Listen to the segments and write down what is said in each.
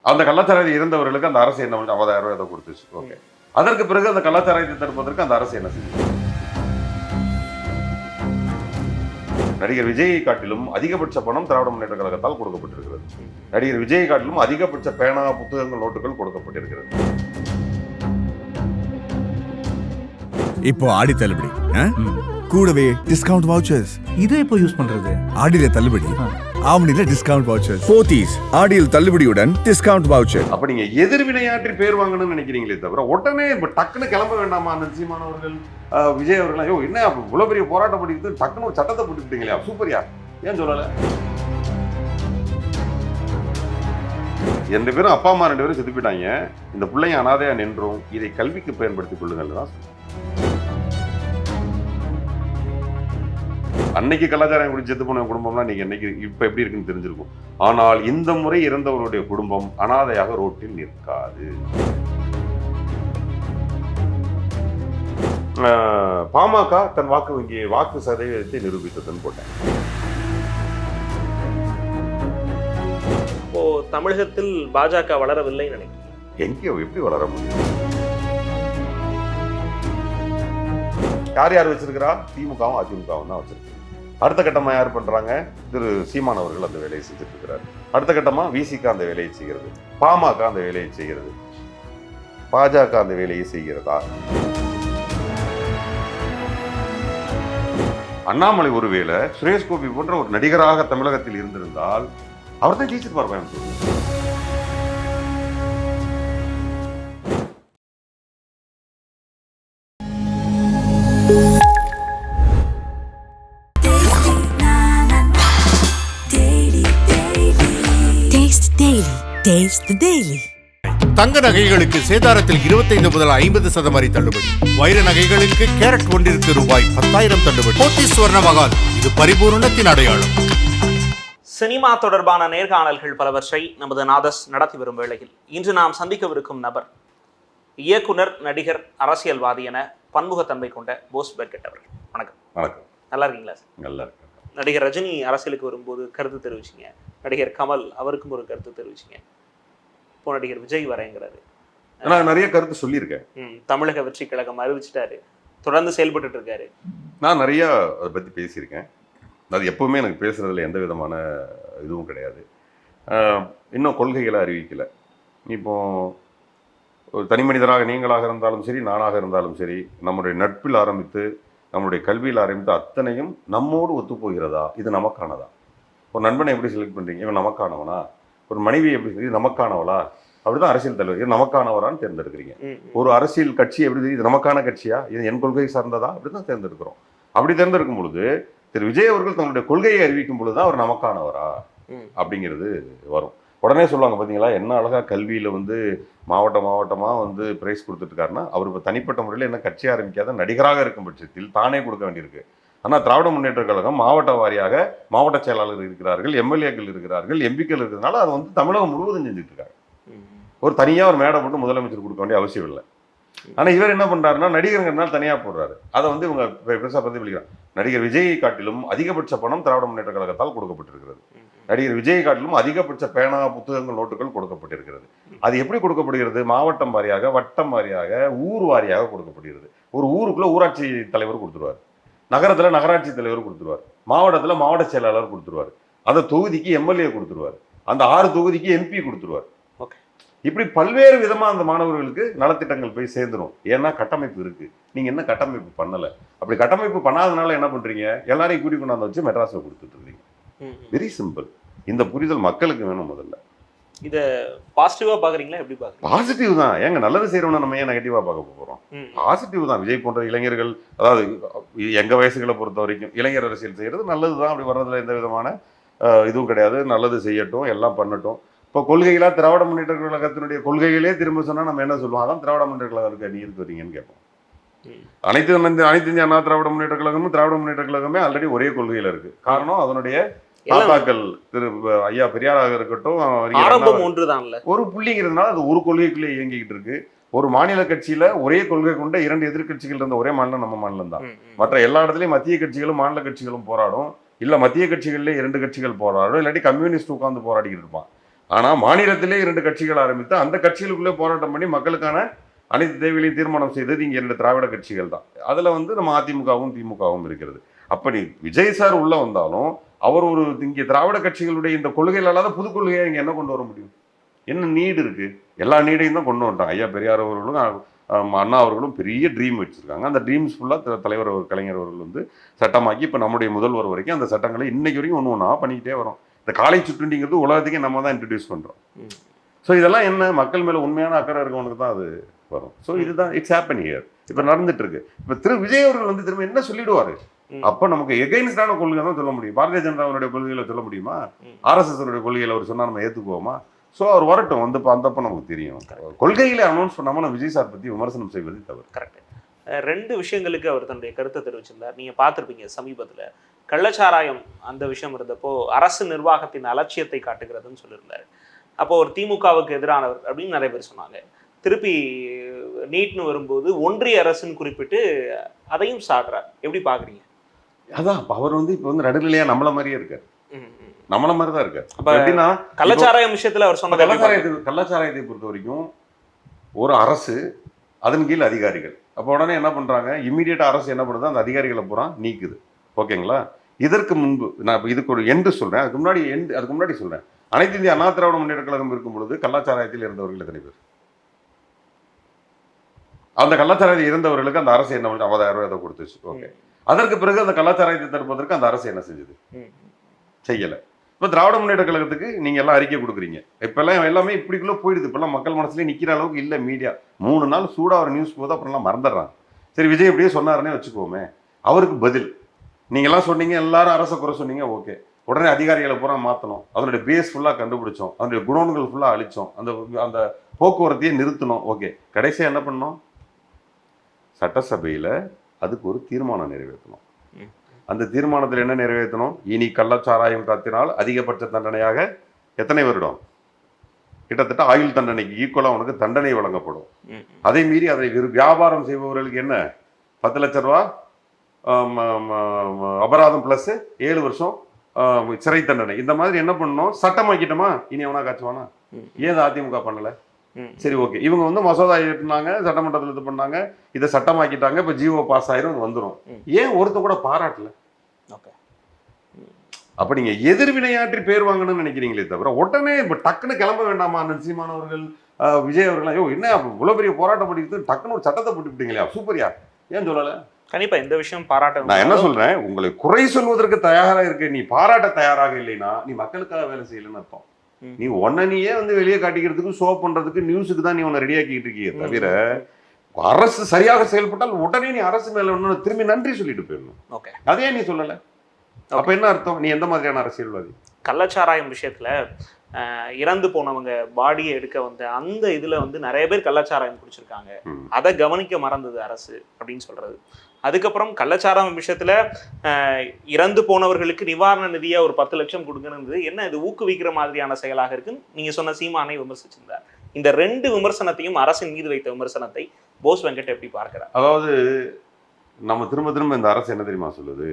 அந்த கள்ளச்சாராயத்தை இருந்தவர்களுக்கு அந்த அரசு என்ன பண்ணி 50,000 ரூபாய் ஏதோ கொடுத்துச்சு. ஓகே, அதற்கு பிறகு அந்த கள்ளச்சாராயத்தை தடுப்பதற்கு அந்த அரசு என்ன செய்யும்? நடிகர் விஜயை காட்டிலும் அதிகபட்ச பணம் திராவிட முன்னேற்ற கழகத்தால் கொடுக்கப்பட்டிருக்கிறது. நடிகர் விஜயை காட்டிலும் அதிகபட்ச பேனா, புத்தகங்கள், நோட்டுகள் கொடுக்கப்பட்டிருக்கிறது. இப்போ ஆடி தள்ளுபடி, கூடவே டிஸ்கவுண்ட் வவுச்சர்ஸ். இதை இப்போ யூஸ் பண்றது? ஆடியில தள்ளுபடி, ஆவணில டிஸ்கவுண்ட் வவுச்சர்ஸ். போத்தீஸ் ஆடியில் தள்ளுபடியுடன் டிஸ்கவுண்ட் வவுச்சர். அப்ப நீங்க எதிர்வினையாற்றி பேர் வாங்கணும்னு நினைக்கிறீங்களே தவிர உடனே இப்ப டக்குன்னு கிளம்ப வேண்டாமா? அந்த சீமானவர்கள், விஜய் அவர்கள், ஐயோ என்ன இவ்வளவு பெரிய போராட்டம் பண்ணிட்டு டக்குன்னு ஒரு சட்டத்தை போட்டுக்கிட்டீங்களே, சூப்பரியா, ஏன் சொல்லல? 2 பேரும் அப்பா அம்மா 2 பேரும் செத்து போயிட்டாங்க, இந்த பிள்ளைங்க அனாதையா நின்றும் இதை கல்விக்கு பயன்படுத்திக் கொள்ளுங்கள் தான். அன்னைக்கு கலாச்சாரம் குடிச்சு செத்து போன குடும்பம்லாம் நீங்க இன்னைக்கு இப்ப எப்படி இருக்குன்னு தெரிஞ்சிருக்கும். ஆனால் இந்த முறை இறந்தவருடைய குடும்பம் அனாதையாக ரோட்டில் நிற்காது. பாமக தன் வாக்கு சதவீதத்தை நிரூபித்ததுன்னு போட்டேன். இப்போ தமிழகத்தில் பாஜக வளரவில்லை நினைக்கிறேன். எங்கேயோ எப்படி வளர முடியும்? யார் யார் வச்சிருக்கிறா? திமுகவும் அதிமுகவும் தான் வச்சிருக்கு. அடுத்த கட்டமா யார் பண்றாங்க? திரு சீமான் அவர்கள் அந்த வேலையை செஞ்சுட்டு இருக்கிறார். அடுத்த கட்டமா விசிக அந்த வேலையை செய்கிறது, பாமக அந்த வேலையை செய்கிறது, பாஜக அந்த வேலையை செய்கிறதா? அண்ணாமலை ஒருவேளை சுரேஷ் கோபி போன்ற ஒரு நடிகராக தமிழகத்தில் இருந்திருந்தால் அவர் தான் ஜெயிச்சிருப்பார் கோயம்புத்தூர். தங்க நகைகளுக்கு சேதாரத்தில் 25 முதல் 50% வரை தள்ளுபடி. வைர நகைகளுக்கு கேரட் ஒன்றிற்கு ரூபாய் 10,000 தள்ளுபடி. போத்தீஸ் ஸ்வர்ண மகால், இது பரிபூரணத்தின் அடையாளம். சினிமா தொடர்பான நேர்காணல்கள் பலவற்றை நமது நாதஸ் நடத்தி வரும் வேளையில் இன்று நாம் சந்திக்கவிருக்கும் நபர் இயக்குனர், நடிகர், அரசியல்வாதி என பன்முகத்தன்மை கொண்ட போஸ் பெர்கட் அவர்கள். வணக்கம். வணக்கம். நல்லா இருக்கீங்களா சார்? நல்லா இருக்கு. நடிகர் ரஜினி அரசியலுக்கு வரும்போது கருத்து தெரிவிச்சிங்க, நடிகர் கமல் அவருக்கும் ஒரு கருத்து தெரிவிச்சிங்க, இப்போ நடிகர் விஜய் வரேங்கிறாரு. நான் நிறைய கருத்து சொல்லியிருக்கேன். தமிழக வெற்றி கழகம் அறிவிச்சிட்டாரு, தொடர்ந்து செயல்பட்டு இருக்காரு. நான் நிறைய அதை பற்றி பேசியிருக்கேன். அது எப்பவுமே எனக்கு பேசுறதுல எந்த விதமான இதுவும் கிடையாது. இன்னும் கொள்கைகளை அறிவிக்கலை. இப்போ ஒரு தனி மனிதராக நீங்களாக இருந்தாலும் சரி, நானாக இருந்தாலும் சரி, நம்முடைய நட்பில் ஆரம்பித்து நம்மளுடைய கல்வியில் ஆரம்பித்து அத்தனையும் நம்மோடு ஒத்து போகிறதா, இது நமக்கானதா? ஒரு நண்பனை எப்படி செலக்ட் பண்ணுறீங்க? இவன் நமக்கானவனா? ஒரு மனைவி எப்படி இது நமக்கானவளா? அப்படிதான் அரசியல் தலைவர், இது நமக்கானவரான்னு தேர்ந்தெடுக்கிறீங்க. ஒரு அரசியல் கட்சி எப்படி இது நமக்கான கட்சியா, இது என் கொள்கை சார்ந்ததா, அப்படிதான் தேர்ந்தெடுக்கிறோம். அப்படி தேர்ந்தெடுக்கும் பொழுது திரு விஜய் அவர்கள் தங்களுடைய கொள்கையை அறிவிக்கும் பொழுதுதான் அவர் நமக்கானவரா அப்படிங்கிறது வரும். உடனே சொல்லுவாங்க, பார்த்தீங்களா என்ன அழகா கல்வியில் மாவட்டமாக பிரைஸ் கொடுத்துட்டுருக்காருன்னா, அவர் இப்போ தனிப்பட்ட முறையில் என்ன கட்சி ஆரம்பிக்காத நடிகராக இருக்கும் பட்சத்தில் தானே கொடுக்க வேண்டியிருக்கு. ஆனால் திராவிட முன்னேற்ற கழகம் மாவட்ட வாரியாக மாவட்ட செயலாளர்கள் இருக்கிறார்கள், எம்எல்ஏக்கள் இருக்கிறார்கள், எம்பிக்கள் இருக்கிறதுனால அதை தமிழகம் முழுவதும் செஞ்சுட்டு இருக்காங்க. ஒரு தனியாக ஒரு மேடை போட்டு முதலமைச்சர் கொடுக்க வேண்டிய அவசியம் இல்லை. ஆனால் இவர் என்ன பண்ணுறாருன்னா, நடிகருங்கிறதுனால தனியாக போடுறாரு. அதை இவங்க பெருசாக பிரதிபலிக்கிறாங்க. நடிகர் விஜயை காட்டிலும் அதிகபட்ச பணம் திராவிட முன்னேற்ற கழகத்தால் கொடுக்கப்பட்டிருக்கிறது. நடிகர் விஜயை காட்டிலும் அதிகபட்ச பேனா, புத்தகங்கள், நோட்டுகள் கொடுக்கப்பட்டிருக்கிறது. அது எப்படி கொடுக்கப்படுகிறது? மாவட்டம் வாரியாக, வட்டம் வாரியாக, ஊர் வாரியாக கொடுக்கப்படுகிறது. ஒரு ஊருக்குள்ள ஊராட்சி தலைவர் கொடுத்துருவார், நகரத்தில் நகராட்சி தலைவர் கொடுத்துருவார், மாவட்டத்தில் மாவட்ட செயலாளர் கொடுத்துருவார், அந்த தொகுதிக்கு எம்எல்ஏ கொடுத்துருவார், அந்த 6 தொகுதிக்கு எம்பி கொடுத்துருவார். இப்படி பல்வேறு விதமாக அந்த மாணவர்களுக்கு நலத்திட்டங்கள் போய் சேர்ந்துடும். ஏன்னா கட்டமைப்பு இருக்கு. நீங்க என்ன கட்டமைப்பு பண்ணலை. அப்படி கட்டமைப்பு பண்ணாதனால என்ன பண்றீங்க? எல்லாரையும் கூட்டி கொண்டாந்து வச்சு மெட்ராஸை கொடுத்துட்டு இருக்கீங்க. Very simple. இந்த புரிதல் மக்களுக்கு வேணும். முதல்ல இதை பாசிட்டிவா பாக்குறீங்களா? எப்படி பாக்குறீங்க? பாசிட்டிவ் தான். ஏங்க நல்லது செய்யறோம்னா நம்ம ஏன் நெகட்டிவா பார்க்க போறோம்? பாசிட்டிவ் தான். விஜய் போன்ற இளைஞர்கள், அதாவது எங்க வயசுகளை பொறுத்த வரைக்கும் இளைஞர் அரசியல் செய்யறது நல்லதுதான். அப்படி வர்றதுல எந்த விதமான இதுவும் கிடையாது. நல்லது செய்யட்டும், எல்லாம் பண்ணட்டும். இப்போ கொள்கைகளா திராவிட முன்னேற்ற கழகத்தினுடைய கொள்கைகளே திரும்ப சொன்னா நம்ம என்ன சொல்லுவோம்? அதான் திராவிட முன்னேற்ற கழகம் நீ இருக்கு வரீங்கன்னு கேட்போம். அனைத்து இந்திய அண்ணா திராவிட முன்னேற்ற கழகமும் திராவிட முன்னேற்ற கழகமே ஆல்ரெடி ஒரே கொள்கையில இருக்கு. காரணம் அதனுடைய தாத்தாக்கள், திரு ஐயா பெரியாராக இருக்கட்டும், ஒரு புள்ளிங்கிறதுனால அது ஒரு கொள்கைக்குள்ளே இயங்கிக்கிட்டு இருக்கு. ஒரு மாநில கட்சியில ஒரே கொள்கை கொண்ட 2 எதிர்கட்சிகள் இருந்த ஒரே மாநிலம் நம்ம மாநிலம் தான். மற்ற எல்லா இடத்துலயும் மத்திய கட்சிகளும் மாநில கட்சிகளும் போராடும். இல்ல மத்திய கட்சிகள்ல 2 கட்சிகள் போராடும், இல்லாட்டி கம்யூனிஸ்ட் உட்கார்ந்து போராடிக்கிட்டு இருப்பான். ஆனால் மாநிலத்திலே 2 கட்சிகள் ஆரம்பித்து அந்த கட்சிகளுக்குள்ளே போராட்டம் பண்ணி மக்களுக்கான அனைத்து தேவைகளையும் தீர்மானம் செய்தது இங்கே 2 திராவிட கட்சிகள் தான். அதில் வந்து நம்ம அதிமுகவும் திமுகவும் இருக்கிறது. அப்படி விஜய் சார் உள்ள வந்தாலும் அவர் ஒரு இங்கே திராவிட கட்சிகளுடைய இந்த கொள்கைகள் அல்லாத புது கொள்கையை இங்கே என்ன கொண்டு வர முடியும்? என்ன நீடு இருக்கு? எல்லா நீடையும் தான் கொண்டு வந்துட்டாங்க. ஐயா பெரியார் அவர்களும் அண்ணா அவர்களும் பெரிய ட்ரீம் வச்சிருக்காங்க. அந்த ட்ரீம்ஸ் ஃபுல்லாக தலைவர் கலைஞர் அவர்கள் வந்து சட்டமாக்கி இப்போ நம்முடைய முதல்வர் வரைக்கும் அந்த சட்டங்களை இன்னைக்கு வரைக்கும் ஒன்று ஒன்றா பண்ணிக்கிட்டே வரோம். இந்த காலை சுற்றுண்டிங்கிறது உலகத்துக்கே நம்ம தான் இன்ட்ரடியூஸ் பண்ணுறோம். ஸோ இதெல்லாம் என்ன மக்கள் மேலே உண்மையான அக்கறை இருக்கவனுக்கு தான் அது வரும். ஸோ இதுதான் இட்ஸ் ஹேப்பன் ஹியர். இப்போ நடந்துட்டு இருக்கு. இப்போ விஜய் அவர்கள் வந்து திரும்ப என்ன சொல்லிடுவாரு? அப்ப நமக்கு எகைன்ஸ்டான கொள்கை தான் சொல்ல முடியும். பாரதிய ஜனதாவுடைய கொள்கைகளை சொல்ல முடியுமா? RSS கொள்கைகளை அவர் சொன்னா நம்ம ஏத்துக்குவோமா? ஸோ அவர் வரட்டும், வந்து அந்தப்ப நமக்கு தெரியும். கொள்கைகளை அனௌன்ஸ் பண்ணாம நம்ம விஜய் சார் பத்தி விமர்சனம் செய்வது தவறு. கரெக்ட். 2 விஷயங்களுக்கு அவர் தன்னுடைய கருத்தை தெரிவிச்சிருந்தார். நீங்க பார்த்திருப்பீங்க சமீபத்துல கள்ளச்சாராயம் அந்த விஷயம் இருந்தப்போ அரசு நிர்வாகத்தின் அலட்சியத்தை காட்டுகிறதுன்னு சொல்லியிருந்தாரு. அப்போ ஒரு திமுகவுக்கு எதிரானவர் அப்படின்னு நிறைய பேர் சொன்னாங்க. திருப்பி நீட்னு வரும்போது ஒன்றிய அரசுன்னு குறிப்பிட்டு அதையும் சாடுறார். எப்படி பாக்குறீங்க? அதான் அவர் வந்து இப்போ வந்து நடுநிலையா நம்மள மாதிரியே இருக்காரு. நம்மள மாதிரி தான் இருக்காரு. எப்படின்னா கள்ளச்சாராயம் விஷயத்துல அவர் சொன்ன கள்ளச்சாராயத்தை பொறுத்த வரைக்கும் ஒரு அரசு, அதன் கீழ் அதிகாரிகள். அப்போ உடனே என்ன பண்றாங்க? இம்மீடியட்டா அரசு என்ன பண்ணுது? அந்த அதிகாரிகளை பூரா நீக்குது. ஓகேங்களா? இதற்கு முன்பு நான் இதுக்கு ஒரு எண்டு சொல்றேன். அதுக்கு முன்னாடி சொல்றேன். அனைத்து இந்திய அண்ணா திராவிட முன்னேற்ற கழகம் இருக்கும் பொழுது கள்ளச்சாராயத்தில் இருந்தவர்கள் எத்தனை பேர்? அந்த கள்ளச்சாராயத்தில் இருந்தவர்களுக்கு அந்த அரசு என்ன 50,000 ரூபாய் கொடுத்துச்சு. ஓகே. அதற்கு பிறகு அந்த கலாச்சாரத்தை தடுப்பதற்கு அந்த அரசு என்ன செஞ்சது? செய்யல. இப்ப திராவிட முன்னேற்ற கழகத்துக்கு நீங்க எல்லாம் அறிக்கை கொடுக்குறீங்க. இப்பெல்லாம் எல்லாமே இப்படிக்குள்ள போயிடுது. இப்பெல்லாம் மக்கள் மனசுலயே நிக்கிற அளவுக்கு இல்ல மீடியா. 3 நாள் சூடா ஒரு நியூஸ் போது அப்புறம் மறந்துடுறாங்க. சரி, விஜய் எப்படியே சொன்னாருன்னே வச்சுக்கோமே. அவருக்கு பதில் நீங்க எல்லாம் சொன்னீங்க, எல்லாரும் அரசை குறை சொன்னீங்க. ஓகே, உடனே அதிகாரிகளை பூரா மாத்தணும். அதனுடைய பேஸ் ஃபுல்லா கண்டுபிடிச்சோம். அதனுடைய குடோன்கள் ஃபுல்லா அழிச்சோம். அந்த போக்குவரத்தையே நிறுத்தணும். ஓகே, கடைசியா என்ன பண்ணோம்? சட்டசபையில அதுக்கு ஒரு தீர்மானம் நிறைவேற்றணும். அந்த தீர்மானத்தில் என்ன நிறைவேற்றணும்? இனி கள்ளச்சாராயம் காத்தினால் அதிகபட்ச தண்டனையாக எத்தனை வருடம்? கிட்டத்தட்ட ஆயுள் தண்டனைக்கு ஈக்குவலா உனக்கு தண்டனை வழங்கப்படும். அதை மீறி அதை வியாபாரம் செய்பவர்களுக்கு என்ன 10 லட்சம் ரூபா அபராதம் பிளஸ் 7 வருஷம் சிறை தண்டனை. இந்த மாதிரி என்ன பண்ணணும்? சட்டமாக்கிட்டோமா? இனி எவனா காச்சுவானா? ஏன் அதிமுக பண்ணல? சரி, ஓகே, இவங்க வந்து மசோதா ஏற்றினாங்க, சட்டமன்றத்தில் இது பண்ணாங்க, இதை சட்டமாக்கிட்டாங்க, இப்ப ஜிஓ பாஸ் ஆயிரும் வந்துடும். ஏன் ஒருத்த கூட பாராட்டல? அப்ப நீங்க எதிர்வினையாற்றி பேர் வாங்கணும்னு நினைக்கிறீங்களே தவிர உடனே இப்ப டக்குன்னு கிளம்ப வேண்டாமா? சீமான் அவர்கள், விஜய் அவர்கள், ஐயோ என்ன இவ்வளவு பெரிய போராட்டம் பண்ணிட்டு டக்குன்னு ஒரு சட்டத்தை போட்டுக்கிட்டீங்களா? சூப்பரியா? ஏன் சொல்லல? கண்டிப்பா இந்த விஷயம் பாராட்ட. நான் என்ன சொல்றேன், உங்களை குறை சொல்வதற்கு தயாரா இருக்கு, நீ பாராட்ட தயாராக இல்லைன்னா நீ மக்களுக்காக வேலை செய்யலன்னு அர்த்தம். நீ நீயே வந்து வெளியே காட்டிக்கிறதுக்கு, ஷோ பண்றதுக்கு, நியூஸுக்கு தான் நீ உன்னை ரெடியாக்கிட்டு இருக்கியே தவிர அரசு சரியாக செயல்பட்டால் உடனே நீ அரசு மேல திரும்பி நன்றி சொல்லிட்டு போயிடணும். அதே நீ சொல்லல. அப்ப என்ன அர்த்தம்? நீ எந்த மாதிரியான அரசியல்வாதி? கள்ளச்சாராயம் விஷயத்துல இறந்து போனவங்க பாடியை எடுக்க வந்த அந்த இதுல வந்து நிறைய பேர் கள்ளச்சாராயம் குடிச்சிருக்காங்க. அதை கவனிக்க மறந்தது அரசு அப்படின்னு சொல்றது. அதுக்கப்புறம் கள்ளச்சாராயம் விஷயத்துல இறந்து போனவர்களுக்கு நிவாரண நிதியா ஒரு 10 லட்சம் கொடுக்கணுங்கிறது என்ன இது ஊக்குவிக்கிற மாதிரியான செயலாக இருக்குன்னு நீங்க சொன்ன சீமானை விமர்சிச்சிருந்தார். இந்த 2 விமர்சனத்தையும் அரசின் மீது வைத்த விமர்சனத்தை போஸ் வெங்கட் எப்படி பார்க்கிறார்? அதாவது நம்ம திரும்ப திரும்ப இந்த அரசு என்ன தெரியுமா சொல்லுது?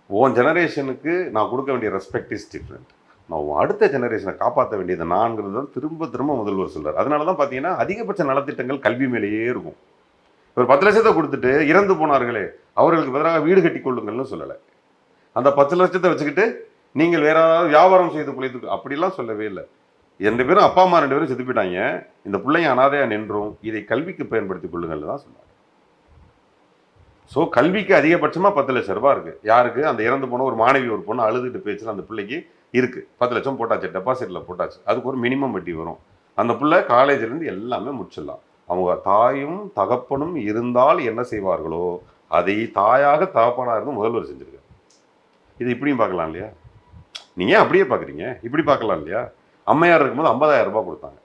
உன் ஜெனரேஷனுக்கு நான் கொடுக்க வேண்டிய ரெஸ்பெக்ட் இஸ் டிஃப்ரெண்ட். நான் அடுத்த ஜெனரேஷனை காப்பாற்ற வேண்டியது நான்கிறது தான் திரும்ப திரும்ப முதல்வர் சொல்றாரு. அதனால தான் பார்த்தீங்கன்னா அதிகபட்ச நலத்திட்டங்கள் கல்வி மேலேயே இருக்கும். ஒரு 10 லட்சத்தை கொடுத்துட்டு இறந்து போனார்களே அவர்களுக்கு பதிலாக வீடு கட்டி கொள்ளுங்கள்னு சொல்லலை. அந்த 10 லட்சத்தை வச்சுக்கிட்டு நீங்கள் வேற ஏதாவது வியாபாரம் செய்து பிழைத்து அப்படிலாம் சொல்லவே இல்லை. 2 பேரும் அப்பா அம்மா 2 பேரும் செத்து போயிட்டாங்க, இந்த பிள்ளைங்க அனாதையா நின்றும், இதை கல்விக்கு பயன்படுத்திக் கொள்ளுங்கள் தான் சொன்னாங்க. ஸோ கல்விக்கு அதிகபட்சமாக 10 லட்சம் ரூபாய் இருக்கு. யாருக்கு? அந்த இறந்து போன ஒரு மாணவி, ஒரு பொண்ணு அழுதுட்டு பேச்சுன்னா அந்த பிள்ளைக்கு இருக்கு. 10 லட்சம் போட்டாச்சு, டெபாசிட்ல போட்டாச்சு. அதுக்கு ஒரு மினிமம் வட்டி வரும். அந்த பிள்ளை காலேஜ்லேருந்து எல்லாமே முடிச்சிடலாம். அவங்க தாயும் தகப்பனும் இருந்தால் என்ன செய்வார்களோ அதை தாயாக தகப்பனாக இருந்து முதல்வர் செஞ்சிருக்காரு. இது இப்படியும் பார்க்கலாம் இல்லையா? நீங்க அப்படியே பார்க்குறீங்க, இப்படி பார்க்கலாம் இல்லையா? அம்மையார் இருக்கும்போது 50,000 ரூபாய் கொடுத்தாங்க.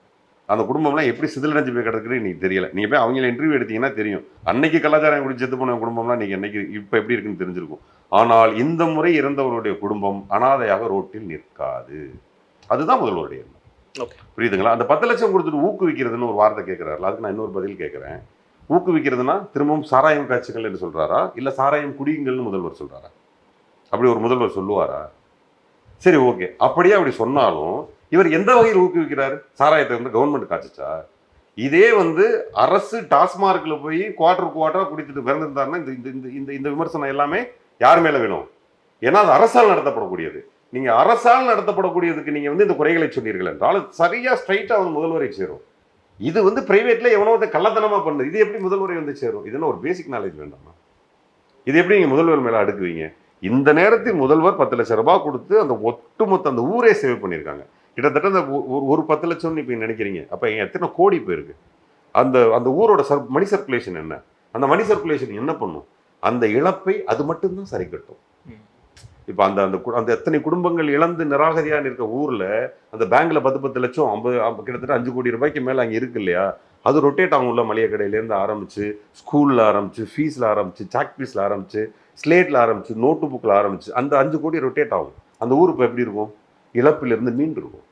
அந்த குடும்பம்லாம் எப்படி சிதிலடைஞ்சு போய் கிடக்குன்னு நீங்க தெரியல. நீங்க போய் அவங்கள இன்டர்வியூ எடுத்தீங்கன்னா தெரியும். அன்னைக்கு கலாச்சாரம் குடிச்சு செத்து போன குடும்பம்லாம் நீங்க என்னைக்கு இப்போ எப்படி இருக்குன்னு தெரிஞ்சிருக்கும். ஆனால் இந்த முறை இறந்தவருடைய குடும்பம் அனாதையாக ரோட்டில் நிற்காது. அதுதான் முதல்வருடைய எண்ணம். புரியுதுங்களா? அந்த 10 லட்சம் கொடுத்துட்டு ஊக்குவிக்கிறதுன்னு ஒரு வார்த்தை கேட்கிறாரு. அதுக்கு நான் இன்னொரு பதில் கேட்கிறேன். ஊக்குவிக்கிறதுனா திரும்பவும் சாராயம் காட்சிகள் என்று சொல்றாரா, இல்ல சாராயம் குடியுங்கள்னு முதல்வர் சொல்றாரா? அப்படி ஒரு முதல்வர் சொல்லுவாரா? சரி, ஓகே, அப்படியே அப்படி சொன்னாலும் இவர் எந்த வகையில் ஊக்குவிக்கிறாரு? சாராயத்தை வந்து கவர்மெண்ட் காய்ச்சிச்சா? இதே வந்து அரசு டாஸ்மார்க்ல போய் குவார்டரா குடித்துட்டு பிறந்திருந்தாருன்னா இந்த இந்த இந்த இந்த விமர்சனம் எல்லாமே யார் மேல வேணும்? ஏன்னா அது அரசால் நடத்தப்படக்கூடியது. நீங்க அரசால் நடத்தப்படக்கூடியதுக்கு நீங்க வந்து இந்த குறைகளை சொன்னீர்கள் என்றால் சரியா ஸ்ட்ரைட்டா வந்து முதல்வரை சேரும். இது வந்து பிரைவேட்ல எவனோ கள்ளத்தனமா பண்ணுது. இது எப்படி முதல்வரை வந்து சேரும்? இதுன்னு ஒரு பேசிக் நாலேஜ் வேண்டாமா? இது எப்படி நீங்க முதல்வர் மேல அடுக்குவீங்க? இந்த நேரத்தில் முதல்வர் 10 லட்சம் ரூபாய் கொடுத்து அந்த ஒட்டுமொத்த அந்த ஊரே சேவ் பண்ணியிருக்காங்க. கிட்டத்தட்ட அந்த ஒரு 10 லட்சம்னு இப்போ நினைக்கிறீங்க. அப்போ எத்தனை கோடி போயிருக்கு? அந்த அந்த ஊரோட மணி சர்க்குலேஷன் என்ன? அந்த மணி சர்க்குலேஷன் என்ன பண்ணும்? அந்த இழப்பை அது மட்டும்தான் சரி கட்டும். இப்போ அந்த அந்த அந்த எத்தனை குடும்பங்கள் இழந்து நிராகரியான இருக்க ஊர்ல அந்த பேங்க்ல 10 லட்சம் 50 கிட்டத்தட்ட 5 கோடி ரூபாய்க்கு மேல அங்கே இருக்கு இல்லையா? அது ரொட்டேட் ஆகும். உள்ள மளிகை கடையிலேருந்து ஆரம்பிச்சு, ஸ்கூல்ல ஆரம்பிச்சு, ஃபீஸ்ல ஆரம்பிச்சு, சாக் ஃபீஸ்ல ஆரம்பிச்சு, ஸ்லேட்ல ஆரம்பிச்சு, நோட்டு புக்ல ஆரம்பிச்சு, அந்த 5 கோடி ரொட்டேட் ஆகும். அந்த ஊர் இப்போ எப்படி இருக்கும்? இழப்பிலிருந்து மீண்டு இருக்கும்.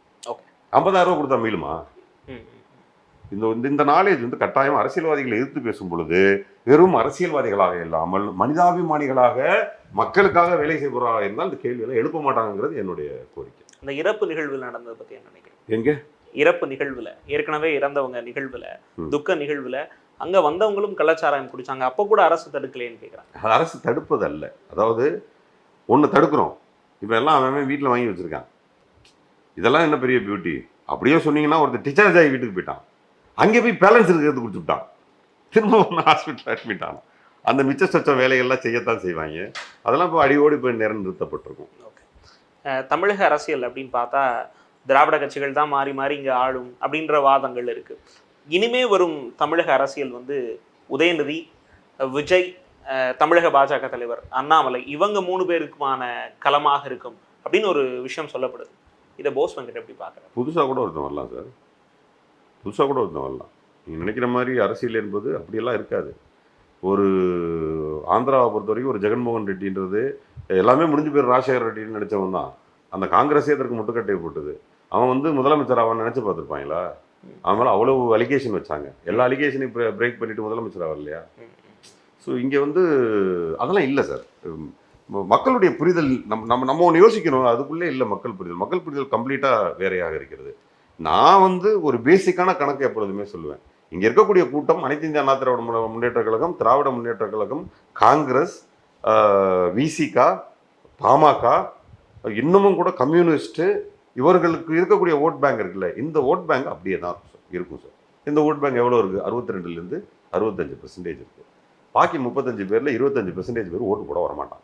50,000 ரூபாய் கொடுத்தா மீளுமா? இந்த நாலேஜ் வந்து கட்டாயம் அரசியல்வாதிகளை எதிர்த்து பேசும் பொழுது வெறும் அரசியல்வாதிகளாக இல்லாமல் மனிதாபிமானிகளாக மக்களுக்காக வேலை செய்பவர்களாக இருந்தால் இந்த கேள்வியெல்லாம் எழுப்ப மாட்டாங்கிறது என்னுடைய கோரிக்கை. அந்த இறப்பு நிகழ்வில் நடந்ததை பத்தி என்ன நினைக்கிறேன்? எங்க இறப்பு நிகழ்வுல ஏற்கனவே இறந்தவங்க நிகழ்வுல துக்க நிகழ்வுல அங்க வந்தவங்களும் கள்ளச்சாராயம் குடிச்சாங்க. அப்ப கூட அரசு தடுக்கலைன்னு கேட்குறாங்க. அரசு தடுப்பது அல்ல. அதாவது ஒன்று தடுக்கிறோம். இப்போ எல்லாம் அவன் வீட்டில் வாங்கி வச்சிருக்கான். இதெல்லாம் என்ன பெரிய பியூட்டி? அப்படியே சொன்னீங்கன்னா ஒருத்தர் டிஸ்சார்ஜ் ஆகி வீட்டுக்கு போயிட்டான். அங்கே போய் பேலன்ஸ் இருக்கிறது கொடுத்துட்டான். திரும்ப ஒன்று ஹாஸ்பிட்டல் அட்மிட் ஆனான். அந்த மிச்ச சொச்ச வேலைகள்லாம் செய்யத்தான் செய்வாங்க. அதெல்லாம் இப்போ அடியோடு போய் நேரம் நிறுத்தப்பட்டிருக்கும். ஓகே. தமிழக அரசியல் அப்படின்னு பார்த்தா திராவிட கட்சிகள் தான் மாறி மாறி இங்கே ஆளும் அப்படின்ற வாதங்கள் இருக்கு. இனிமே வரும் தமிழக அரசியல் வந்து உதயநிதி, விஜய், தமிழக பாஜக தலைவர் அண்ணாமலை இவங்க 3 பேருக்குமான களமாக இருக்கும் அப்படின்னு ஒரு விஷயம் சொல்லப்படுது. இதை போஸ் வெங்கட் எப்படி பார்க்குறேன்? புதுசாக கூட ஒருத்தன் வரலாம் சார். புதுசாக கூட ஒருத்தன் வரலாம். நீங்கள் நினைக்கிற மாதிரி அரசியல் என்பது அப்படியெல்லாம் இருக்காது. ஒரு ஆந்திராவை பொறுத்த வரைக்கும் ஒரு ஜெகன்மோகன் ரெட்டின்றது எல்லாமே முடிஞ்சு பேர் ராஜசேகர் ரெட்டின்னு நினச்சவன் தான். அந்த காங்கிரஸே அதற்கு முட்டுக்கட்டை போட்டுது. அவன் வந்து முதலமைச்சர் அவன் நினச்சி பார்த்துருப்பாங்களா? அவன் மேலே அவ்வளோ அலிகேஷன் வச்சாங்க. எல்லா அலிகேஷனையும் பிரேக் பண்ணிட்டு முதலமைச்சர் ஆகல இல்லையா? ஸோ இங்கே வந்து அதெல்லாம் இல்லை சார். மக்களுடைய புரிதல் நம்ம ஒன்று யோசிக்கணும். அதுக்குள்ளே இல்லை மக்கள் புரிதல். மக்கள் புரிதல் கம்ப்ளீட்டாக வேறையாக இருக்கிறது. நான் வந்து ஒரு பேசிக்கான கணக்கு எப்பொழுதுமே சொல்லுவேன். இங்கே இருக்கக்கூடிய கூட்டம் அனைத்து இந்திய அண்ணா திராவிட முன்னேற்ற கழகம், திராவிட முன்னேற்ற கழகம், காங்கிரஸ், விசிகா, பாமக, இன்னமும் கூட கம்யூனிஸ்ட்டு, இவர்களுக்கு இருக்கக்கூடிய ஓட் பேங்க் இருக்குல்ல, இந்த ஓட் பேங்க் அப்படியே தான் இருக்கும் சார். இந்த ஓட் பேங்க் எவ்வளோ இருக்குது? 62லேருந்து 65% இருக்குது. பாக்கி 35 பேரில் 25% பேர் ஓட்டு போட வரமாட்டான்.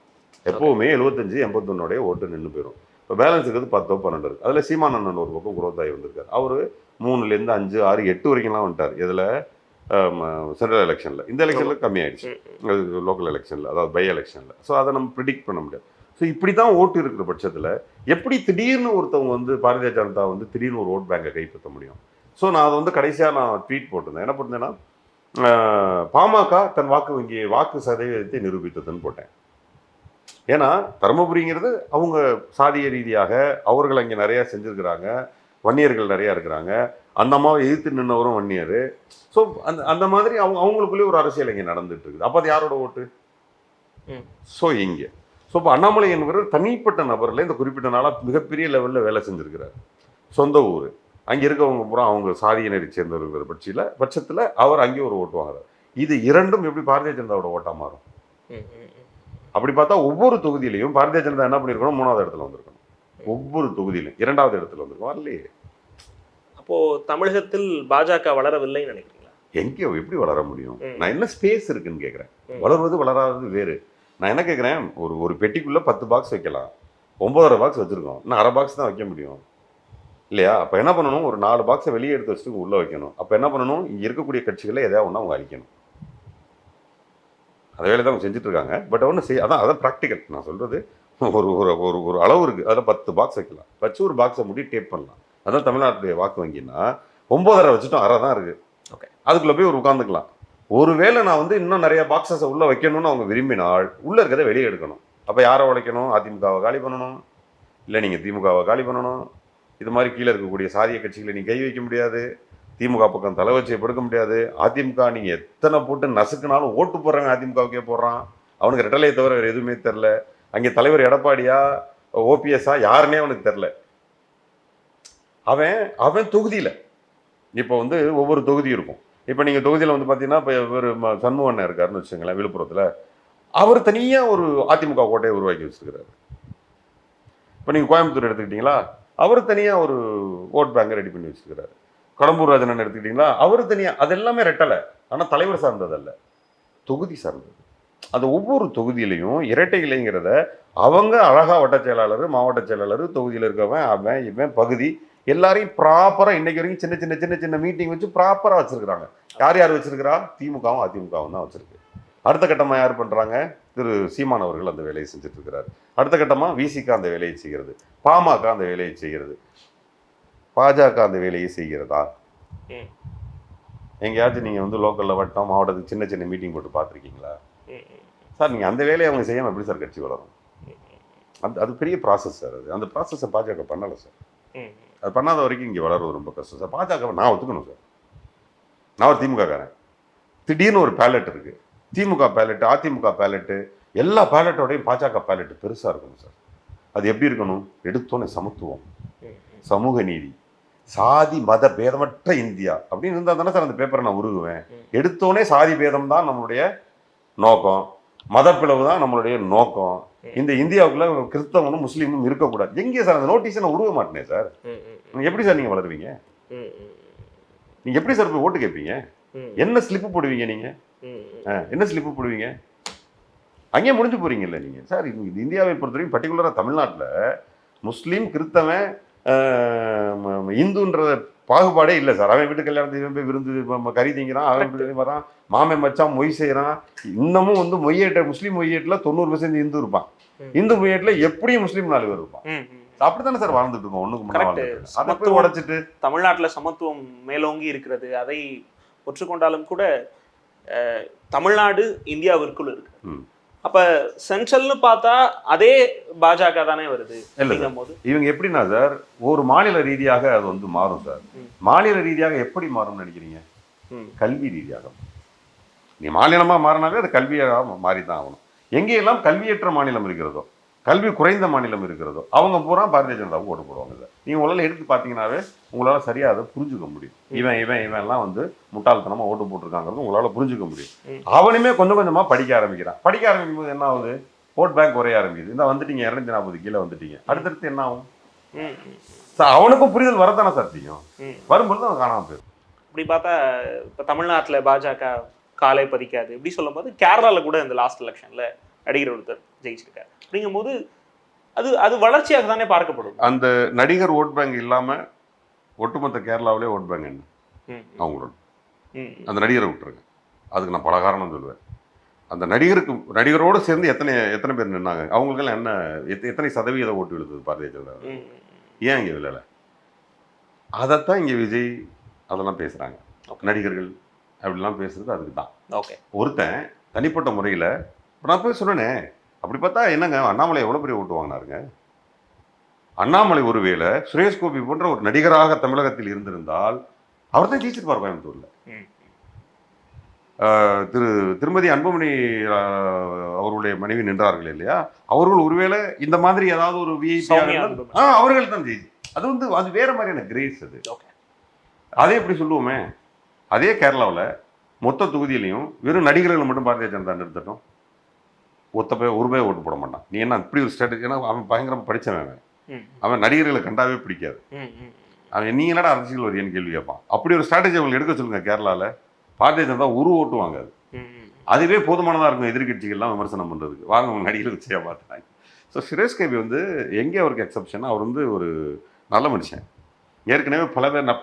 எப்போவுமே 75-81 ஓட்டு நின்று போயிடும். இப்போ பேலன்ஸ் இருக்கிறது 10-12 இருக்குது. அதில் சீமானண்ணன் ஒரு பக்கம் குரோத் ஆகி வந்திருக்காரு. அவர் 3லேருந்து 5, 6, 8 வரைக்கும்லாம் வந்துட்டார். இதில் சென்ட்ரல் எலெக்ஷனில், இந்த எலெக்ஷனில் கம்மியாயிடுச்சு. அது லோக்கல் எலெக்ஷனில், அதாவது பை எலெக்ஷனில். ஸோ அதை நம்ம ப்ரிடிக்ட் பண்ண முடியாது. ஸோ இப்படி தான் ஓட்டு இருக்கிற பட்சத்தில் எப்படி திடீர்னு ஒருத்தவங்க வந்து பாரதிய ஜனதா வந்து திடீர்னு ஒரு ஓட் பேங்கை கைப்பற்ற முடியும்? ஸோ நான் அதை வந்து கடைசியாக நான் ட்வீட் போட்டிருந்தேன். என்ன போட்டிருந்தேன்னா, பாமக தன் வாக்கு சதவீதத்தை நிரூபித்ததுன்னு போட்டேன். ஏன்னா தருமபுரிங்கிறது அவங்க சாதிய ரீதியாக அவர்கள் அங்கே நிறையா செஞ்சுருக்கிறாங்க. வன்னியர்கள் நிறையா இருக்கிறாங்க. அந்த அம்மாவை எதிர்த்து நின்றவரும் வன்னியர். ஸோ அந்த மாதிரி அவங்களுக்குள்ளேயே ஒரு அரசியல் இங்கே நடந்துட்டு இருக்குது. அப்போ அது யாரோட ஓட்டு? ஸோ இங்கே இப்போ அண்ணாமலை என்பவர் தனிப்பட்ட நபரில் இந்த குறிப்பிட்ட நாளாக மிகப்பெரிய லெவலில் வேலை செஞ்சுருக்கிறார். சொந்த ஊர் அங்கே இருக்கவங்க பூரா அவங்க சாதியினரை சேர்ந்தவர்கள் பட்சத்தில் அவர் அங்கே ஒரு ஓட்டு வாங்குறார். இது இரண்டும் எப்படி பாரதிய ஜனதாவோட ஓட்டாக மாறும்? அப்படி பார்த்தா ஒவ்வொரு தொகுதியிலையும் பாரதிய ஜனதா என்ன பண்ணியிருக்கணும்? 3வது இடத்துல வந்திருக்கணும். ஒவ்வொரு தொகுதியிலும் 2வது இடத்துல வந்திருக்கணும். வரலையே. அப்போ தமிழகத்தில் பாஜக வளரவில்லைன்னு நினைக்கிறீங்களா? எங்கே எப்படி வளர முடியும்? நான் என்ன ஸ்பேஸ் இருக்குன்னு கேட்குறேன். வளர்வது வளராதது வேறு. நான் என்ன கேட்குறேன், ஒரு பெட்டிக்குள்ளே 10 பாக்ஸ் வைக்கலாம். 9.5 பாக்ஸ் வச்சுருக்கோம். இன்னும் அரை பாக்ஸ் தான் வைக்க முடியும் இல்லையா? அப்போ என்ன பண்ணணும்? ஒரு 4 பாக்ஸை வெளியே எடுத்து வச்சுட்டு உள்ளே வைக்கணும். அப்போ என்ன பண்ணணும்? இங்கே இருக்கக்கூடிய கட்சிகளை எதாவது ஒன்றா அவங்க அழிக்கணும். அதை வேலை தான் அவங்க செஞ்சுட்ருக்காங்க. பட் ஒன்று அதான் ப்ராக்டிக்கல். நான் சொல்கிறது ஒரு அளவு இருக்குது. அதில் 10 பாக்ஸ் வைக்கலாம். வச்சு ஒரு பாக்ஸை முடி டேப் பண்ணலாம். அதான் தமிழ்நாட்டுடைய வாக்கு வங்கின்னா 9.5 வச்சுட்டோம், அரை தான் இருக்குது. ஓகே, அதுக்குள்ளே போய் ஒரு உட்காந்துக்கலாம். ஒருவேளை நான் வந்து இன்னும் நிறைய பாக்ஸஸை உள்ளே வைக்கணும்னு அவங்க விரும்பினால் உள்ளே இருக்கிறத வெளியே எடுக்கணும். அப்போ யாரை உழைக்கணும்? அதிமுகவை காலி பண்ணணும், இல்லை நீங்கள் திமுகவை காலி பண்ணணும். இது மாதிரி கீழே இருக்கக்கூடிய சாதிய கட்சிகளை நீங்கள் கை வைக்க முடியாது. திமுக பக்கம் தலை வச்சு படுக்க முடியாது. அதிமுக நீங்கள் எத்தனை போட்டு நசுக்குனாலும் ஓட்டு போடுறவன் அதிமுகவுக்கே போடுறான். அவனுக்கு ரெட்டலையை தவிர வேறு எதுவுமே தெரில. அங்கே தலைவர் எடப்பாடியா ஓபிஎஸ்ஸா யாருன்னே அவனுக்கு தெரில. அவன் தொகுதியில் இப்போ வந்து ஒவ்வொரு தொகுதி இருக்கும். இப்போ நீங்கள் தொகுதியில் வந்து பார்த்தீங்கன்னா இப்போ ஒரு சண்முகண்ணன் இருக்காருன்னு வச்சுங்களேன் விழுப்புரத்தில், அவர் தனியாக ஒரு அதிமுக கோட்டையை உருவாக்கி வச்சிருக்கிறாரு. இப்போ நீங்கள் கோயம்புத்தூர் எடுத்துக்கிட்டீங்களா, அவர் தனியாக ஒரு ஓட் பேங்கை ரெடி பண்ணி வச்சிருக்கிறாரு. கடம்பூர் ராஜனன் எடுத்துக்கிட்டீங்களா, அவர் தனியாக. அது எல்லாமே ரெட்டலை, ஆனால் தலைவர் சார்ந்ததல்ல, தொகுதி சார்ந்தது. அது ஒவ்வொரு தொகுதியிலையும் இரட்டை இலைங்கிறத அவங்க அழகா வட்ட செயலாளர், மாவட்ட செயலாளர், தொகுதியில் இருக்கவன், அவன் இவன் பகுதி எல்லாரையும் ப்ராப்பராக இன்னைக்கு வரைக்கும் சின்ன சின்ன சின்ன சின்ன மீட்டிங் வச்சு ப்ராப்பராக வச்சிருக்கிறாங்க. யார் யார் வச்சிருக்கிறா? திமுகவும் அதிமுகவும் தான் வச்சிருக்கு. அடுத்த கட்டமாக யார் பண்ணுறாங்க? திரு சீமான் அவர்கள் அந்த வேலையை செஞ்சுட்டு இருக்கிறார். அடுத்த கட்டமாக விசிக அந்த வேலையை செய்கிறது, பாமக அந்த வேலையை செய்கிறது, பாஜக அந்த வேலையை செய்கிறதா? எங்கேயாச்சும் நீங்கள் வந்து லோக்கலில் வட்டம் மாவட்டத்துக்கு சின்ன சின்ன மீட்டிங் போட்டு பார்த்துருக்கீங்களா சார்? நீங்கள் அந்த வேலையை அவங்க செய்யாமல் எப்படி சார் கட்சி வளரும்? அது பெரிய ப்ராசஸ் சார். அது அந்த ப்ராசஸை பாஜக பண்ணலை சார். அது பண்ணாத வரைக்கும் இங்கே வளர்றது ரொம்ப கஷ்டம் சார். பாஜகவை நான் ஒத்துக்கணும் சார். நான் ஒரு திமுககாரன். திடீர்னு ஒரு பேலட் இருக்குது, திமுக பேலட்டு, அதிமுக பேலட்டு, எல்லா பேலட்டோடையும் பாஜக பேலட்டு பெருசாக இருக்கணும் சார். அது எப்படி இருக்கணும்? எடுத்தோன்னே சமத்துவம், சமூக நீதி, சாதி மத பேதமற்ற இந்தியா அப்படின்னு இருந்தால் தானே சார் அந்த பேப்பரை நான் உருகுவேன். எடுத்தோன்னே சாதி பேதம் தான் நம்மளுடைய நோக்கம், மதப்பிளவு தான் நம்மளுடைய நோக்கம். இந்த இந்தியாவுக்குள்ள கிறிஸ்தவனும் முஸ்லீமும் இருக்கக்கூடாது. எங்கே சார் அந்த நோட்டீஸை நான் உருவ மாட்டேனே சார். எப்படி சார் நீங்கள் வளருவீங்க? நீங்கள் எப்படி சார் போய் ஓட்டு கேட்பீங்க? என்ன ஸ்லிப்பு போடுவீங்க நீங்கள்? என்ன ஸ்லிப்பு போடுவீங்க? அங்கேயே முடிஞ்சு போறீங்கல்ல நீங்கள் சார். இது இந்தியாவை பொறுத்தவரைக்கும் பர்டிகுலராக தமிழ்நாட்டில் முஸ்லீம், கிறிஸ்தவன், இந்துன்ற பாகுபாடே இல்லை சார். அவன் வீட்டு கல்யாணத்துக்கு போய் விருந்து கறி திங்கிறான், அவன் வீட்டு வரான், மாமே மச்சான் மொய் செய்கிறான். இன்னமும் வந்து மொய்யேட்ட முஸ்லீம் மொய்யேட்டில் 90% இந்து இருப்பான், இந்து மொய்யேட்டில் எப்படியும் முஸ்லீம் 4 பேர் இருப்பான். அப்படித்தானே சார் வாழ்ந்துட்டு இருக்கோம். ஒண்ணுக்கு முன்னாடி அதை போய் உடைச்சிட்டு தமிழ்நாட்டில் சமத்துவம் மேலோங்கி இருக்கிறது. அதை ஒற்றுக்கொண்டாலும் கூட தமிழ்நாடு இந்தியாவிற்குள் இருக்கு. அப்ப சென்ட்ரல்னு பார்த்தா அதே பாஜக தானே வருது. போது இவங்க எப்படின்னா சார் ஒரு மாநில ரீதியாக அது வந்து மாறும் சார். மாநில ரீதியாக எப்படி மாறும்னு நினைக்கிறீங்க? கல்வி ரீதியாக. நீ மாநிலமா மாறினாவே அது கல்வியாக மாறிதான் ஆகணும். எங்கேயெல்லாம் கல்வியற்ற மாநிலம் இருக்கிறதோ, கல்வி குறைந்த மாநிலம் இருக்கிறதோ, அவங்க பூரா பாரதிய ஜனதாவுக்கு ஓட்டு போடுவாங்க சார். நீங்கள் உங்களால் எடுத்து பார்த்தீங்கன்னாவே உங்களால் சரியாக அதை புரிஞ்சுக்க முடியும். இவன்லாம் வந்து முட்டாள்தனமாக ஓட்டு போட்டிருக்காங்கிறது உங்களால் புரிஞ்சுக்க முடியும். அவனுமே கொஞ்சம் கொஞ்சமாக படிக்க ஆரம்பிக்கிறான். படிக்க ஆரம்பிக்கும் போது என்ன ஆகுது? ஓட் பேங்க் குறைய ஆரம்பிக்குது. இந்த வந்துட்டீங்க 240 கீழே வந்துட்டீங்க, அடுத்தடுத்து என்ன ஆகும் சார்? அவனுக்கும் புரிதல் வரத்தானே சார் செய்யும். வரும்பொழுது அவன் காணாமல் போயிடும். இப்படி பார்த்தா இப்போ தமிழ்நாட்டில் பாஜக காலை பதிக்காது இப்படி சொல்லும் போது, கேரளாவில் கூட இந்த லாஸ்ட் எலெக்ஷனில் நடிகர் ஒருத்தர் ஜெயிச்சிருக்காரு. அப்படிங்கும்போது அது வளர்ச்சியாக தானே பார்க்கப்படும். அந்த நடிகர் ஓட் பேங்க் இல்லாம ஒட்டுமொத்த கேரளாவிலே ஓட் பேங்க் என்ன அவங்களோட அந்த நடிகரை விட்டுருங்க. அதுக்கு நான் பல காரணம் சொல்லுவேன். அந்த நடிகரோடு சேர்ந்து எத்தனை பேர் நின்னாங்க? அவங்களுக்கெல்லாம் என்ன எத்தனை சதவீத ஓட்டு விழுந்தது பாரதிய ஜனதா? ஏன் இங்கே விழலை? அதைத்தான் இங்கே விஜய் அதெல்லாம் பேசுறாங்க. நடிகர்கள் அப்படிலாம் பேசுறது அதுக்கு தான். ஓகே, ஒருத்தன் தனிப்பட்ட முறையில் நான் போய் சொன்னேனே, அப்படி பார்த்தா என்னங்க அண்ணாமலை எவ்வளோ பெரிய ஓட்டு வாங்கினாருங்க? அண்ணாமலை ஒருவேளை சுரேஷ் கோபி போன்ற ஒரு நடிகராக தமிழகத்தில் இருந்திருந்தால் அவர் தான் ஜெயிச்சிருப்பார் கோயம்புத்தூர்ல. திருமதி அன்புமணி அவருடைய மனைவி நின்றார்கள் இல்லையா, அவர்கள் ஒருவேளை இந்த மாதிரி ஏதாவது ஒரு அவர்கள் தான் ஜெயிச்சு. அது வந்து அது வேற மாதிரியான கிரேஸ். அது அதே எப்படி சொல்லுவோமே, அதே கேரளாவில் மொத்த தொகுதியிலையும் வெறும் நடிகர்கள் மட்டும் பாரதிய ஜனதா நிறுத்தட்டும், ஒரு பேர் ஓட்டு போட மாட்டான். நீ என்ன இப்படி ஒரு ஸ்ட்ராட்டஜி? ஏன்னா அவன் பயங்கரமாக படித்தவன், அவன் நடிகர்களை கண்டாவே பிடிக்காது. அவன் நீ என்னடா அரசியல் வரியன்னு கேள்வி கேட்பான். அப்படி ஒரு ஸ்ட்ராட்டஜி அவங்களுக்கு எடுக்க சொல்லுங்க. கேரளாவில் பாரதிய ஜனதா ஒரு ஓட்டு வாங்காது. அதுவே போதுமானதாக இருக்கும் எதிர்கட்சிகள்லாம் விமர்சனம் பண்ணுறதுக்கு. வாங்க அவங்க நடிகர்கள் செய்ய பார்த்தாங்க. ஸோ சுரேஷ் கோபி வந்து எங்கே அவருக்கு எக்ஸப்ஷன்? அவர் வந்து ஒரு நல்ல மனுஷன். ஏற்கனவே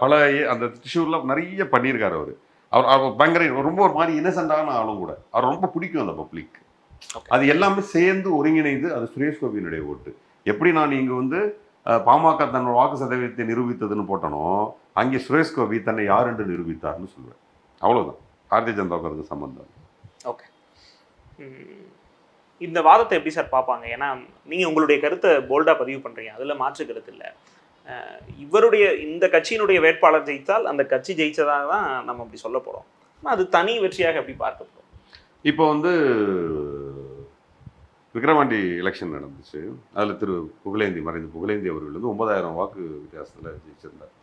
பல அந்த டிஷ்யூரில் நிறைய பண்ணியிருக்காரு. அவர் பயங்கர ரொம்ப ஒரு மாதிரி இன்னசென்டான ஆளும் கூட. அவர் ரொம்ப பிடிக்கும் அந்த பப்ளிக். அது எல்லாமே சேர்ந்து ஒருங்கிணைந்து அது சுரேஷ் கோபியினுடைய ஓட்டு. எப்படி நான் இங்கே வந்து பாமக தன்னோட வாக்கு சதவீதத்தை நிரூபித்ததுன்னு போட்டனோ, அங்கே சுரேஷ் கோபி தன்னை யார் என்று நிரூபித்தார்னு சொல்லுவேன். அவ்வளோதான் பாரதிய ஜனதாவுக்கு அதுக்கு சம்பந்தம். ஓகே, இந்த வாதத்தை எப்படி சார் பார்ப்பாங்க? ஏன்னா நீங்கள் உங்களுடைய கருத்தை போல்டாக பதிவு பண்ணுறீங்க, அதில் மாற்று கருத்து இல்லை. இவருடைய இந்த கட்சியினுடைய வேட்பாளர் ஜெயித்தால் அந்த கட்சி ஜெயிச்சதாக தான் நம்ம அப்படி சொல்ல போகிறோம். ஆனால் அது தனி வெற்றியாக எப்படி பார்க்கப்படும்? இப்போ வந்து விக்கிரவாண்டி எலெக்ஷன் நடந்துச்சு. அதில் திரு புகழேந்தி, மறைந்த புகழேந்தி அவர்கள் வந்து 9,000 வாக்கு வித்தியாசத்தில் ஜெயிச்சிருந்தார்.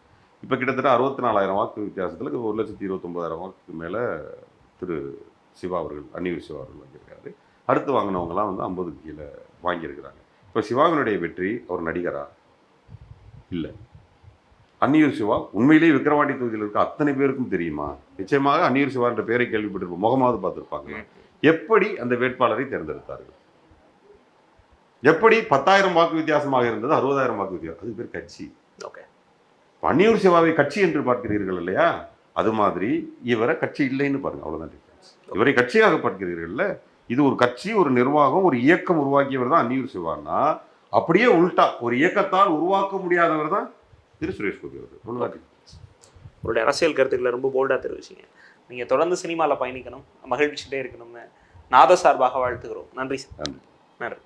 இப்போ கிட்டத்தட்ட 64,000 வாக்கு வித்தியாசத்தில் 1,29,000 வாக்குக்கு மேலே திரு சிவா அவர்கள், அன்னியூர் சிவா அவர்கள் வாங்கியிருக்காரு. அடுத்து வாங்கினவங்கலாம் வந்து 50க்கு கீழே வாங்கியிருக்கிறாங்க. இப்போ சிவாவினுடைய வெற்றி அவர் நடிகரா? இல்லை. அன்னியூர் சிவா உண்மையிலேயே விக்கிரவாண்டி தொகுதியில் இருக்க அத்தனை பேருக்கும் தெரியுமா? நிச்சயமாக அன்னியூர் சிவா என்ற பெயரை கேள்விப்பட்டிருப்போம், முகமாவது பார்த்துருப்பாங்க. எப்படி அந்த வேட்பாளரை தேர்ந்தெடுத்தார்கள்? எப்படி 10,000 வாக்கு வித்தியாசமாக இருந்தது 60,000 வாக்கு வித்தியாசம்? அது பேர் கட்சி. ஓகே, அன்னியூர் சிவாவை கட்சி என்று பார்க்கிறீர்கள் இல்லையா? அது மாதிரி இவரை கட்சி இல்லைன்னு பாருங்க, அவ்வளவுதான் டிஃபரன்ஸ். இவரை கட்சியாக பார்க்கிறீர்கள்ல, இது ஒரு கட்சி, ஒரு நிர்வாகம், ஒரு இயக்கம் உருவாக்கியவர் தான் அன்னியூர் சிவான்னா, அப்படியே உள்டா ஒரு இயக்கத்தால் உருவாக்க முடியாதவர் தான் திரு சுரேஷ் கோபி அவர்கள். உங்களுடைய அரசியல் கருத்துக்களை ரொம்ப போல்டாக தெரிவிச்சிங்க. நீங்கள் தொடர்ந்து சினிமாவில் பயணிக்கணும், மகிழ்ச்சிட்டே இருக்கணும்னு நாத சார்பாக வாழ்த்துக்கிறோம். நன்றி சார். நன்றி. நன்றி.